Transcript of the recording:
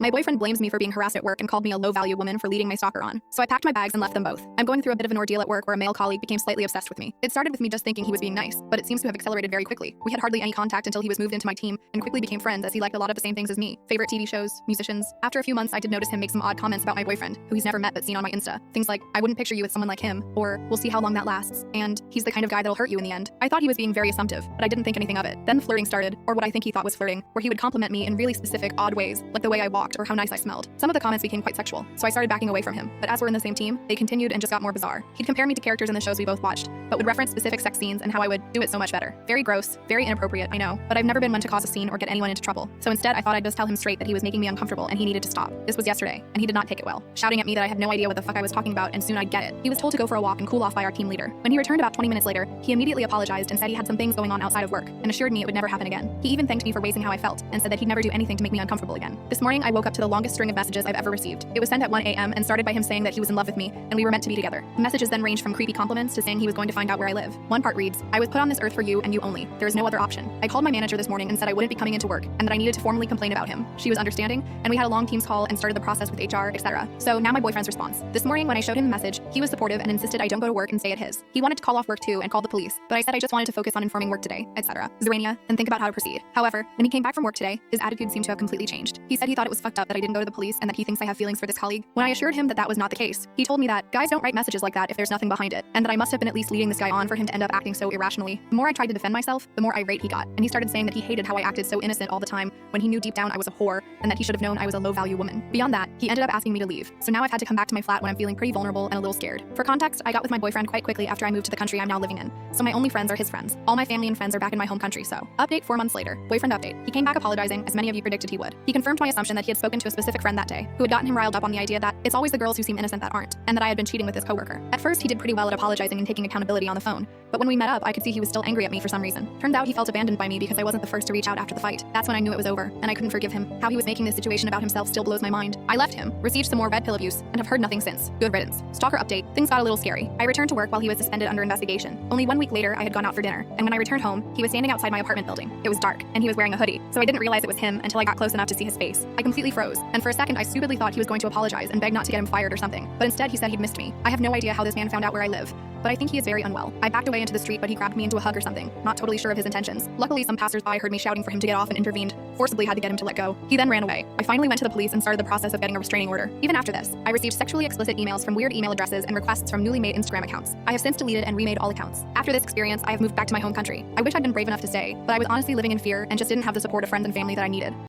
My boyfriend blames me for being harassed at work and called me a low-value woman for leading my stalker on. So I packed my bags and left them both. I'm going through a bit of an ordeal at work where a male colleague became slightly obsessed with me. It started with me just thinking he was being nice, but it seems to have accelerated very quickly. We had hardly any contact until he was moved into my team and quickly became friends as he liked a lot of the same things as me. Favorite TV shows, musicians. After a few months, I did notice him make some odd comments about my boyfriend, who he's never met but seen on my Insta. Things like, I wouldn't picture you with someone like him, or we'll see how long that lasts, and he's the kind of guy that'll hurt you in the end. I thought he was being very assumptive, but I didn't think anything of it. Then the flirting started, or what I think he thought was flirting, where he would compliment me in really specific, odd ways, like the way I walked or how nice I smelled. Some of the comments became quite sexual, so I started backing away from him. But as we're in the same team, they continued and just got more bizarre. He'd compare me to characters in the shows we both watched, but would reference specific sex scenes and how I would do it so much better. Very gross, very inappropriate, I know, but I've never been one to cause a scene or get anyone into trouble. So instead, I thought I'd just tell him straight that he was making me uncomfortable and he needed to stop. This was yesterday, and he did not take it well, shouting at me that I had no idea what the fuck I was talking about and soon I'd get it. He was told to go for a walk and cool off by our team leader. When he returned about 20 minutes later, he immediately apologized and said he had some things going on outside of work and assured me it would never happen again. He even thanked me for raising how I felt and said that he'd never do anything to make me uncomfortable again. This morning, I woke up to the longest string of messages I've ever received. It was sent at 1 a.m. and started by him saying that he was in love with me and we were meant to be together. The messages then ranged from creepy compliments to saying he was going to find out where I live. One part reads, I was put on this earth for you and you only. There is no other option. I called my manager this morning and said I wouldn't be coming into work and that I needed to formally complain about him. She was understanding, and we had a long Teams call and started the process with HR, etc. So now my boyfriend's response. This morning when I showed him the message, he was supportive and insisted I don't go to work and stay at his. He wanted to call off work too and called the police, but I said I just wanted to focus on informing work today, etc. Zerania, and think about how to proceed. However, when he came back from work today, his attitude seemed to have completely changed. He said he thought it was fucked up that I didn't go to the police and that he thinks I have feelings for this colleague. When I assured him that that was not the case, he told me that guys don't write messages like that if there's nothing behind it, and that I must have been at least leading this guy on for him to end up acting so irrationally. The more I tried to defend myself, the more irate he got, and he started saying that he hated how I acted so innocent all the time when he knew deep down I was a whore and that he should have known I was a low-value woman. Beyond that, he ended up asking me to leave. So now I've had to come back to my flat when I'm feeling pretty vulnerable and a little scared. For context, I got with my boyfriend quite quickly after I moved to the country I'm now living in. So my only friends are his friends. All my family and friends are back in my home country, so. Update 4 months later. Boyfriend update. He came back apologizing, as many of you predicted he would. He confirmed my assumption that he had spoken to a specific friend that day, who had gotten him riled up on the idea that it's always the girls who seem innocent that aren't, and that I had been cheating with his coworker. At first, he did pretty well at apologizing and taking accountability on the phone, but when we met up, I could see he was still angry at me for some reason. Turns out he felt abandoned by me because I wasn't the first to reach out after the fight. That's when I knew it was over, and I couldn't forgive him. How he was making this situation about himself still blows my mind. I left him, received some more red pill abuse, and have heard nothing since. Good riddance. Stalker update. Things got a little scary. I returned to work while he was suspended under investigation. Only 1 week later, I had gone out for dinner, and when I returned home, he was standing outside my apartment building. It was dark, and he was wearing a hoodie, so I didn't realize it was him until I got close enough to see his face. I completely froze, and for a second I stupidly thought he was going to apologize and beg not to get him fired or something, but instead he said he'd missed me. I have no idea how this man found out where I live, but I think he is very unwell. I backed away into the street, but he grabbed me into a hug or something, not totally sure of his intentions. Luckily, some passersby heard me shouting for him to get off and intervened, forcibly had to get him to let go. He then ran away. I finally went to the police and started the process of getting a restraining order. Even after this, I received sexually explicit emails from weird email addresses and requests from newly made Instagram accounts. I have since deleted and remade all accounts. After this experience, I have moved back to my home country. I wish I'd been brave enough to stay, but I was honestly living in fear and just didn't have the support of friends and family that I needed.